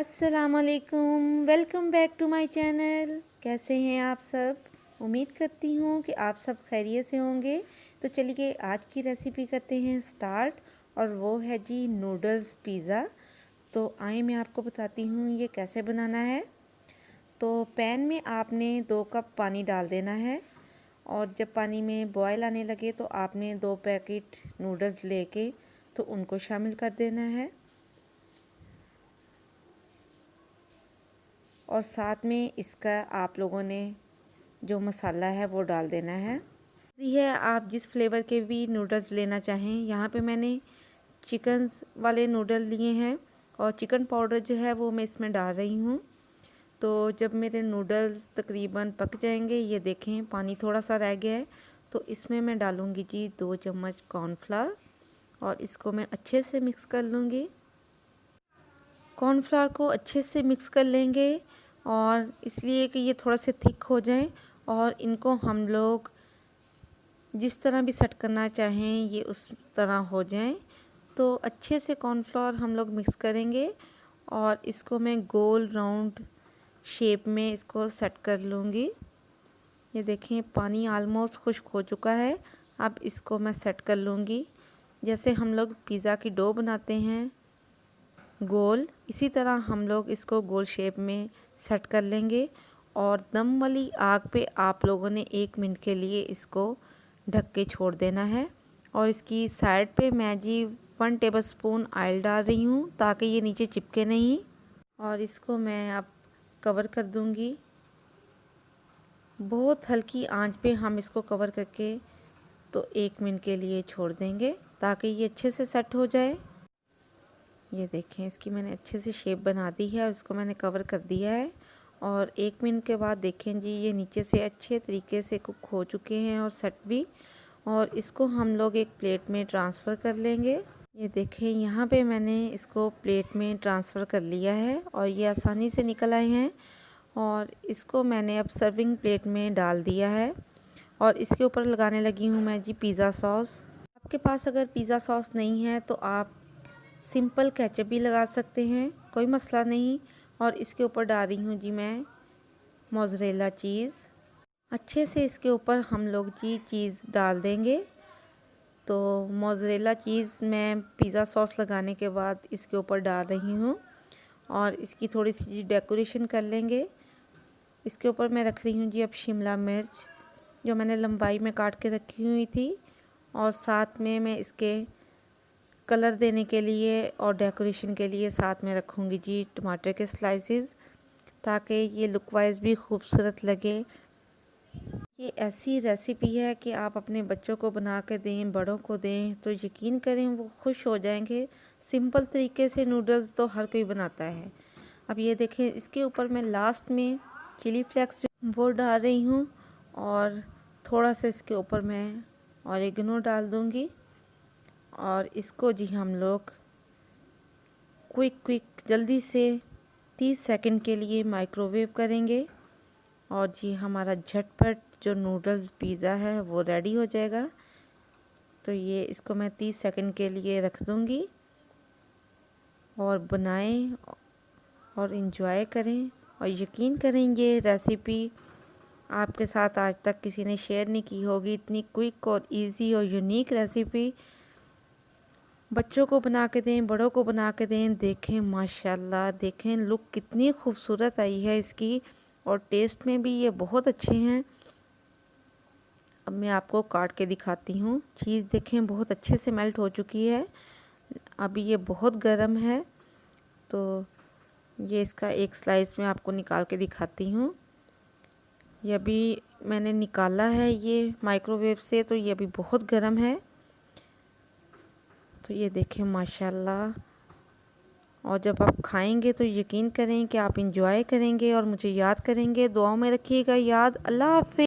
अस्सलामुअलैकुम, welcome back to my channel. कैसे हैं आप सब? उम्मीद करती हूँ कि आप सब खैरियत से होंगे। तो चलिए आज की रेसिपी करते हैं स्टार्ट, और वो है जी नूडल्स पिज़्ज़ा। तो आइए मैं आपको बताती हूँ ये कैसे बनाना है। तो पैन में आपने 2 कप पानी डाल देना है, और जब पानी में बॉयल आने लगे तो आपने 2 पैकेट नूडल्स लेके तो उनको शामिल कर देना है, और साथ में इसका आप लोगों ने जो मसाला है वो डाल देना है। ये आप जिस फ्लेवर के भी नूडल्स लेना चाहें। यहाँ पे मैंने चिकन्स वाले नूडल लिए हैं, और चिकन पाउडर जो है वो मैं इसमें डाल रही हूँ। तो जब मेरे नूडल्स तकरीबन पक जाएंगे, ये देखें पानी थोड़ा सा रह गया है, तो इसमें मैं डालूँगी जी 2 चम्मच कॉर्नफ्लावर, और इसको मैं अच्छे से मिक्स कर लूँगी। कॉर्नफ्लावर को अच्छे से मिक्स कर लेंगे, और इसलिए कि ये थोड़ा से थिक हो जाएं, और इनको हम लोग जिस तरह भी सेट करना चाहें ये उस तरह हो जाएं। तो अच्छे से कॉर्नफ्लावर हम लोग मिक्स करेंगे, और इसको मैं गोल राउंड शेप में इसको सेट कर लूँगी। ये देखें पानी आलमोस्ट खुश्क हो चुका है। अब इसको मैं सेट कर लूँगी, जैसे हम लोग पिज़्ज़ा की डो बनाते हैं गोल, इसी तरह हम लोग इसको गोल शेप में सेट कर लेंगे। और दम वाली आग पे आप लोगों ने 1 मिनट के लिए इसको ढक के छोड़ देना है। और इसकी साइड पे मैं जी 1 टेबलस्पून ऑयल डाल रही हूँ, ताकि ये नीचे चिपके नहीं। और इसको मैं अब कवर कर दूँगी। बहुत हल्की आंच पे हम इसको कवर करके तो 1 मिनट के लिए छोड़ देंगे, ताकि ये अच्छे से सेट हो जाए। ये देखें इसकी मैंने अच्छे से शेप बना दी है, और इसको मैंने कवर कर दिया है। और 1 मिनट के बाद देखें जी ये नीचे से अच्छे तरीके से कुक हो चुके हैं और सेट भी। और इसको हम लोग एक प्लेट में ट्रांसफ़र कर लेंगे। ये देखें यहाँ पे मैंने इसको प्लेट में ट्रांसफ़र कर लिया है, और ये आसानी से निकल आए हैं। और इसको मैंने अब सर्विंग प्लेट में डाल दिया है, और इसके ऊपर लगाने लगी हूँ मैं जी पिज़्ज़ा सॉस। आपके पास अगर पिज़्ज़ा सॉस नहीं है तो आप सिंपल केचप भी लगा सकते हैं, कोई मसला नहीं। और इसके ऊपर डाल रही हूँ जी मैं मोज़रेला चीज़। अच्छे से इसके ऊपर हम लोग जी चीज़ डाल देंगे। तो मोज़रेला चीज़ मैं पिज़्ज़ा सॉस लगाने के बाद इसके ऊपर डाल रही हूँ, और इसकी थोड़ी सी डेकोरेशन कर लेंगे। इसके ऊपर मैं रख रही हूँ जी अब शिमला मिर्च, जो मैंने लंबाई में काट के रखी हुई थी। और साथ में मैं इसके कलर देने के लिए और डेकोरेशन के लिए साथ में रखूँगी जी टमाटर के स्लाइसेस, ताकि ये लुक वाइज भी खूबसूरत लगे। ये ऐसी रेसिपी है कि आप अपने बच्चों को बना के दें, बड़ों को दें, तो यकीन करें वो खुश हो जाएंगे। सिंपल तरीके से नूडल्स तो हर कोई बनाता है। अब ये देखें इसके ऊपर मैं लास्ट में चिली फ्लेक्स वो डाल रही हूँ, और थोड़ा सा इसके ऊपर मैं ऑरिगेनो डाल दूँगी। और इसको जी हम लोग क्विक जल्दी से 30 सेकंड के लिए माइक्रोवेव करेंगे, और जी हमारा झटपट जो नूडल्स पिज़्ज़ा है वो रेडी हो जाएगा। तो ये इसको मैं 30 सेकंड के लिए रख दूँगी, और बनाएं और इन्जॉय करें। और यकीन करें ये रेसिपी आपके साथ आज तक किसी ने शेयर नहीं की होगी। इतनी क्विक और इजी और यूनिक रेसिपी बच्चों को बना के दें, बड़ों को बना के दें। देखें माशाल्लाह, देखें लुक कितनी खूबसूरत आई है इसकी, और टेस्ट में भी ये बहुत अच्छे हैं। अब मैं आपको काट के दिखाती हूँ। चीज़ देखें बहुत अच्छे से मेल्ट हो चुकी है। अभी ये बहुत गर्म है, तो ये इसका एक स्लाइस में आपको निकाल के दिखाती हूँ। ये अभी मैंने निकाला है ये माइक्रोवेव से, तो ये अभी बहुत गर्म है। तो ये देखें माशाल्लाह। और जब आप खाएंगे तो यकीन करें कि आप इंजॉय करेंगे और मुझे याद करेंगे। दुआओं में रखिएगा याद। अल्लाह हाफ़िज़।